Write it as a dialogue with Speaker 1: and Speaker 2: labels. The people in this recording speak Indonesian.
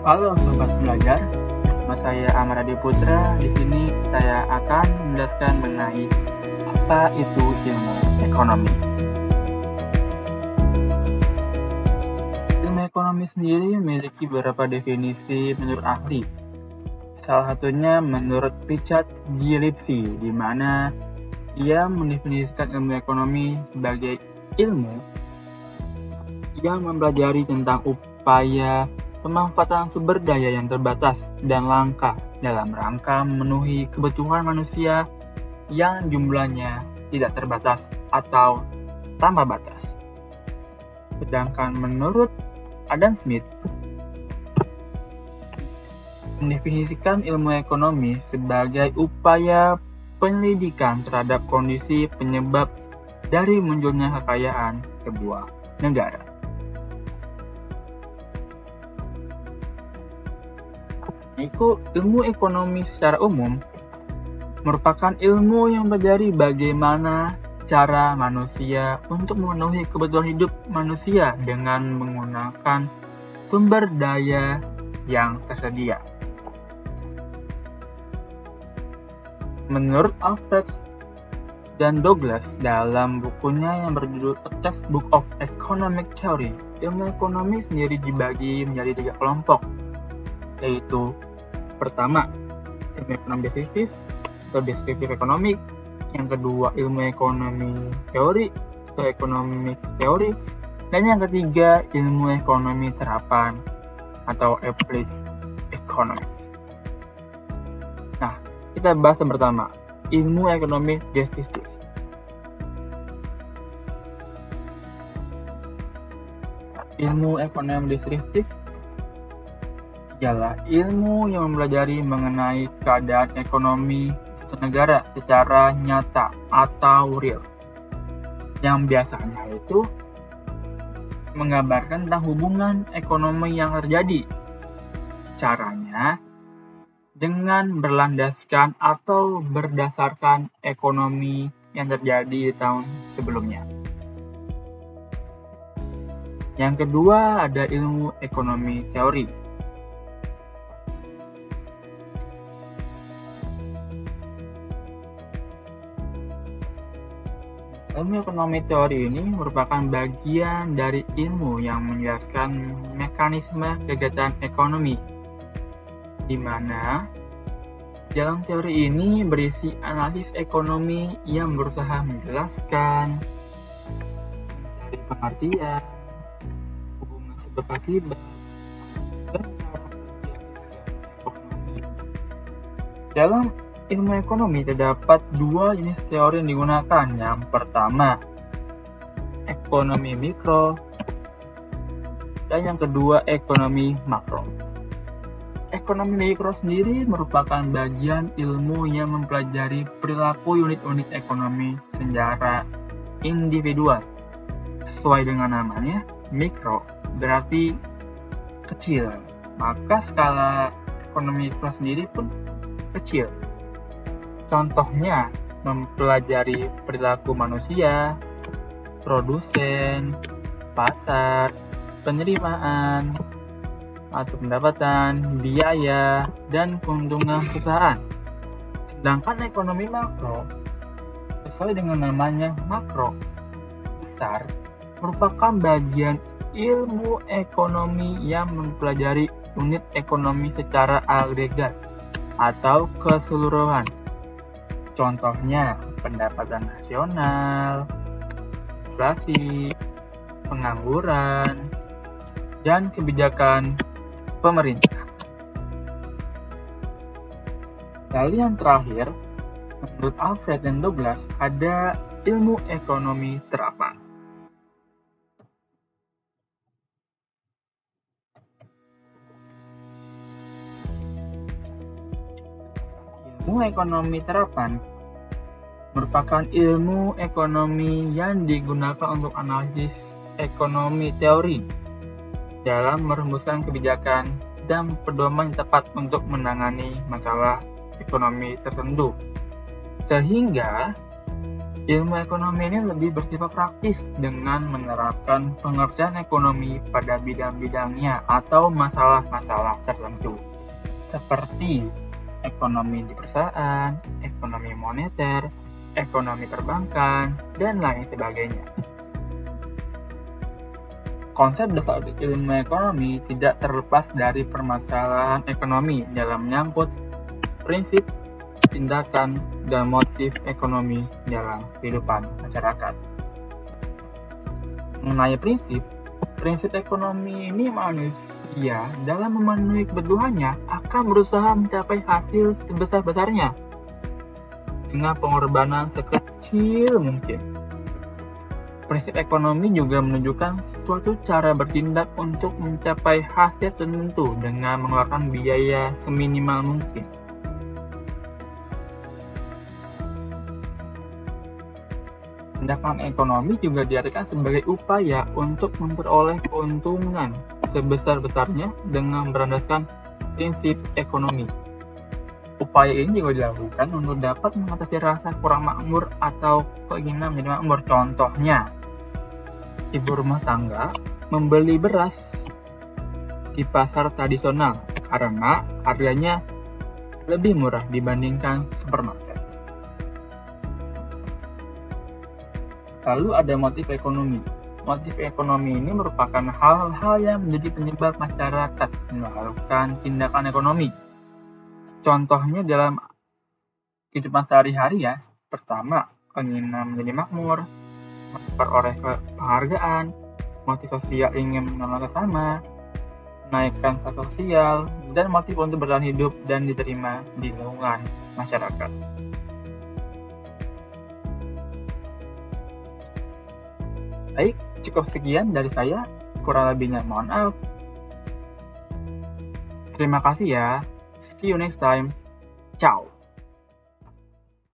Speaker 1: Halo sobat belajar, bersama saya Amar Adi Putra. Di sini saya akan menjelaskan mengenai apa itu ilmu ekonomi. Ilmu ekonomi sendiri memiliki beberapa definisi menurut ahli. Salah satunya menurut Richard G. Lipsy, di mana ia mendefinisikan ilmu ekonomi sebagai ilmu yang mempelajari tentang upaya pemanfaatan sumber daya yang terbatas dan langka dalam rangka memenuhi kebutuhan manusia yang jumlahnya tidak terbatas atau tanpa batas. Sedangkan menurut Adam Smith, mendefinisikan ilmu ekonomi sebagai upaya penyelidikan terhadap kondisi penyebab dari munculnya kekayaan sebuah negara. Ilmu ekonomi secara umum merupakan ilmu yang mempelajari bagaimana cara manusia untuk memenuhi kebutuhan hidup manusia dengan menggunakan sumber daya yang tersedia. Menurut Alfred dan Douglas dalam bukunya yang berjudul A Textbook of Economic Theory, ilmu ekonomi sendiri dibagi menjadi 3 kelompok, yaitu pertama, ilmu ekonomi deskriptif atau deskriptif ekonomi. Yang kedua, ilmu ekonomi teori atau ekonomi teori. Dan yang ketiga, ilmu ekonomi terapan atau applied economics. Nah, kita bahas yang pertama, ilmu ekonomi deskriptif. Ilmu ekonomi deskriptif adalah ilmu yang mempelajari mengenai keadaan ekonomi suatu negara secara nyata atau real, yang biasanya itu menggambarkan tentang hubungan ekonomi yang terjadi. Caranya dengan berlandaskan atau berdasarkan ekonomi yang terjadi di tahun sebelumnya. Yang kedua ada ilmu ekonomi teori. Ilmu ekonomi teori ini merupakan bagian dari ilmu yang menjelaskan mekanisme kegiatan ekonomi, di mana dalam teori ini berisi analisis ekonomi yang berusaha menjelaskan, mencari pengertian, hubungan sebab akibat, dan cara kerja ekonomi. Dalam ilmu ekonomi terdapat 2 jenis teori yang digunakan. Yang pertama, ekonomi mikro, dan yang kedua, ekonomi makro. Ekonomi mikro sendiri merupakan bagian ilmu yang mempelajari perilaku unit-unit ekonomi secara individual. Sesuai dengan namanya, mikro berarti kecil, maka skala ekonomi mikro sendiri pun kecil. Contohnya, mempelajari perilaku manusia, produsen, pasar, penerimaan, atau pendapatan, biaya, dan keuntungan perusahaan. Sedangkan ekonomi makro, sesuai dengan namanya makro, besar, merupakan bagian ilmu ekonomi yang mempelajari unit ekonomi secara agregat atau keseluruhan. Contohnya, pendapatan nasional, inflasi, pengangguran, dan kebijakan pemerintah. Lalu yang terakhir, menurut Alfred dan Douglas, ada ilmu ekonomi terapan. Ilmu ekonomi terapan merupakan ilmu ekonomi yang digunakan untuk analisis ekonomi teori dalam merumuskan kebijakan dan pedoman yang tepat untuk menangani masalah ekonomi tertentu. Sehingga Ilmu ekonomi ini lebih bersifat praktis dengan menerapkan pengertian ekonomi pada bidang-bidangnya atau masalah-masalah tertentu, seperti ekonomi di perusahaan, ekonomi moneter, ekonomi perbankan, dan lain sebagainya. Konsep dasar ilmu ekonomi tidak terlepas dari permasalahan ekonomi dalam menyangkut prinsip, tindakan, dan motif ekonomi dalam kehidupan masyarakat. Mengenai prinsip ekonomi ini manusia dalam memenuhi kebutuhannya akan berusaha mencapai hasil sebesar-besarnya dengan pengorbanan sekecil mungkin. Prinsip ekonomi juga menunjukkan suatu cara bertindak untuk mencapai hasil tertentu dengan mengeluarkan biaya seminimal mungkin. Tindakan ekonomi juga diartikan sebagai upaya untuk memperoleh keuntungan sebesar-besarnya dengan berlandaskan prinsip ekonomi. Upaya ini juga dilakukan untuk dapat mengatasi rasa kurang makmur atau keinginan menjadi makmur. Contohnya, ibu rumah tangga membeli beras di pasar tradisional karena harganya lebih murah dibandingkan supermarket. Lalu ada motif ekonomi. Motif ekonomi ini merupakan hal-hal yang menjadi penyebab masyarakat melakukan tindakan ekonomi. Contohnya dalam kehidupan sehari-hari ya. Pertama, keinginan menjadi makmur, memperoleh penghargaan, motif sosial ingin menolong sesama, menaikkan status sosial, dan motif untuk bertahan hidup dan diterima di lingkungan masyarakat. Baik, cukup sekian dari saya. Kurang lebihnya mohon maaf. Terima kasih ya. See you next time. Ciao.